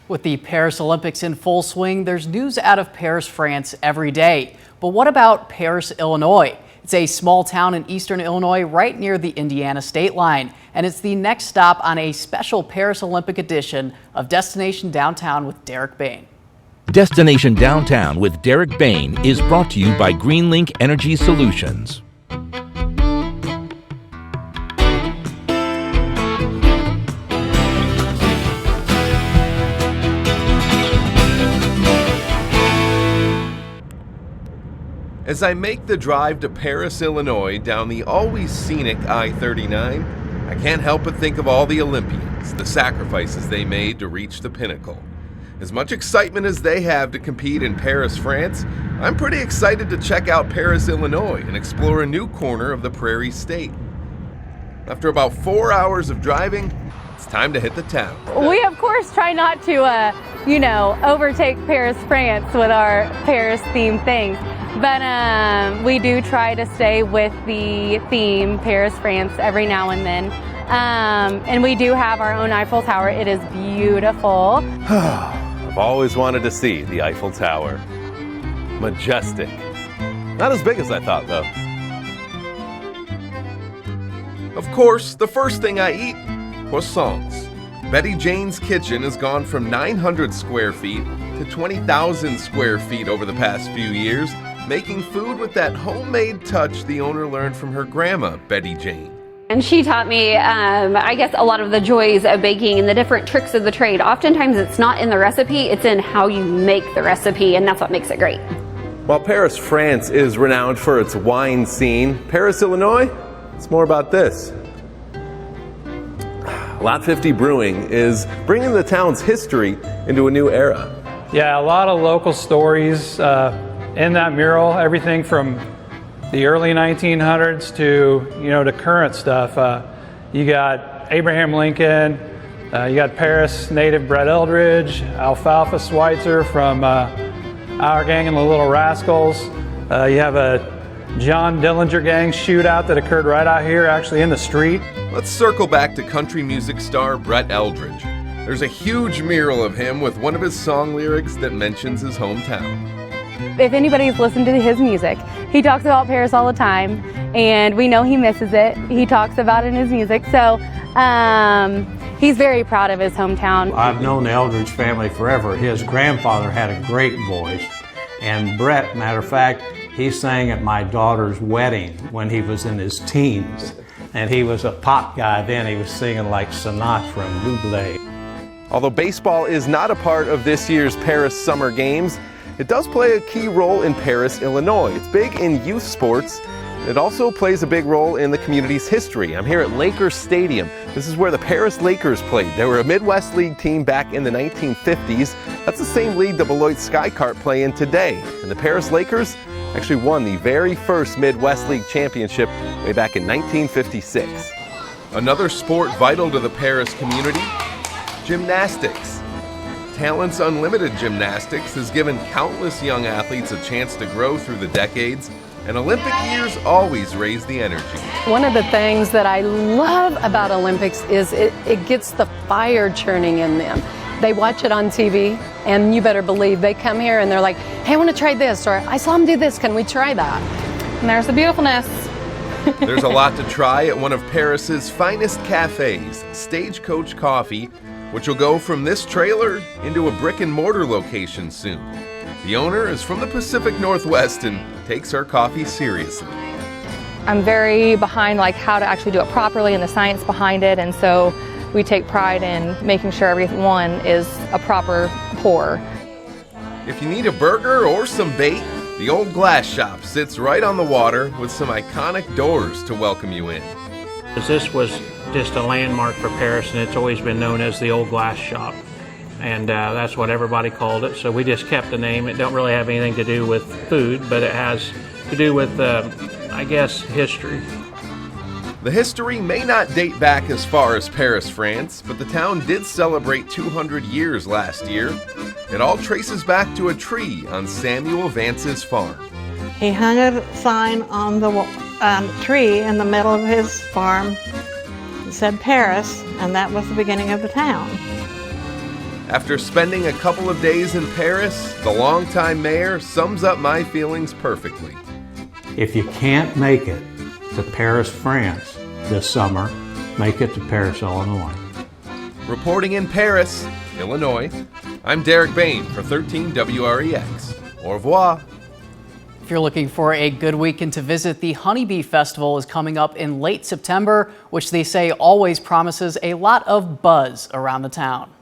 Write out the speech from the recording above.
With the Paris Olympics in full swing, there's news out of Paris, France every day. But what about Paris, Illinois? It's a small town in eastern Illinois right near the Indiana state line. And it's the next stop on a special Paris Olympic edition of Destination Downtown with Derek Bayne. Destination Downtown with Derek Bayne is brought to you by GreenLink Energy Solutions. As I make the drive to Paris, Illinois, down the always scenic I-39, I can't help but think of all the Olympians, the sacrifices they made to reach the pinnacle. As much excitement as they have to compete in Paris, France, I'm pretty excited to check out Paris, Illinois, and explore a new corner of the Prairie State. After about 4 hours of driving, it's time to hit the town. We, of course, try not to, overtake Paris, France with our Paris-themed things. But we do try to stay with the theme, Paris, France, every now and then. And we do have our own Eiffel Tower. It is beautiful. I've always wanted to see the Eiffel Tower. Majestic. Not as big as I thought, though. Of course, the first thing I eat, croissants. Betty Jane's kitchen has gone from 900 square feet to 20,000 square feet over the past few years, making food with that homemade touch the owner learned from her grandma, Betty Jane. And she taught me, I guess, a lot of the joys of baking and the different tricks of the trade. Oftentimes it's not in the recipe, it's in how you make the recipe, and that's what makes it great. While Paris, France is renowned for its wine scene, Paris, Illinois, it's more about this. Lot 50 Brewing is bringing the town's history into a new era. Yeah, a lot of local stories in that mural, everything from the early 1900s to current stuff. You got Abraham Lincoln, you got Paris native Brett Eldridge, Alfalfa Schweitzer from Our Gang and the Little Rascals. You have a John Dillinger Gang shootout that occurred right out here, actually in the street. Let's circle back to country music star Brett Eldridge. There's a huge mural of him with one of his song lyrics that mentions his hometown. If anybody's listened to his music, he talks about Paris all the time, and we know he misses it. He talks about it in his music, so he's very proud of his hometown. I've known the Eldridge family forever. His grandfather had a great voice, and Brett, matter of fact, he sang at my daughter's wedding when he was in his teens, and he was a pop guy then. He was singing like Sinatra and Bublé. Although baseball is not a part of this year's Paris Summer Games, it does play a key role in Paris, Illinois. It's big in youth sports. It also plays a big role in the community's history. I'm here at Lakers Stadium. This is where the Paris Lakers played. They were a Midwest League team back in the 1950s. That's the same league the Beloit Skycart play in today. And the Paris Lakers actually won the very first Midwest League championship way back in 1956. Another sport vital to the Paris community, gymnastics. Talents Unlimited Gymnastics has given countless young athletes a chance to grow through the decades, and Olympic years always raise the energy. One of the things that I love about Olympics is it gets the fire churning in them. They watch it on TV, and you better believe they come here and they're like, hey, I want to try this, or I saw them do this, can we try that? And there's the beautifulness. There's a lot to try at one of Paris's finest cafes, Stagecoach Coffee, which will go from this trailer into a brick and mortar location soon. The owner is from the Pacific Northwest and takes her coffee seriously. I'm very behind how to actually do it properly and the science behind it, and so we take pride in making sure everyone is a proper pour. If you need a burger or some bait, the Old Glass Shop sits right on the water with some iconic doors to welcome you in. This was just a landmark for Paris, and it's always been known as the Old Glass Shop, and that's what everybody called it, so we just kept the name. It don't really have anything to do with food, but it has to do with, history. The history may not date back as far as Paris, France, but the town did celebrate 200 years last year. It all traces back to a tree on Samuel Vance's farm. He hung a sign on the tree in the middle of his farm. It said Paris, and that was the beginning of the town. After spending a couple of days in Paris, the longtime mayor sums up my feelings perfectly. If you can't make it to Paris, France this summer, make it to Paris, Illinois. Reporting in Paris, Illinois, I'm Derek Bayne for 13 WREX. Au revoir. If you're looking for a good weekend to visit, the Honeybee Festival is coming up in late September, which they say always promises a lot of buzz around the town.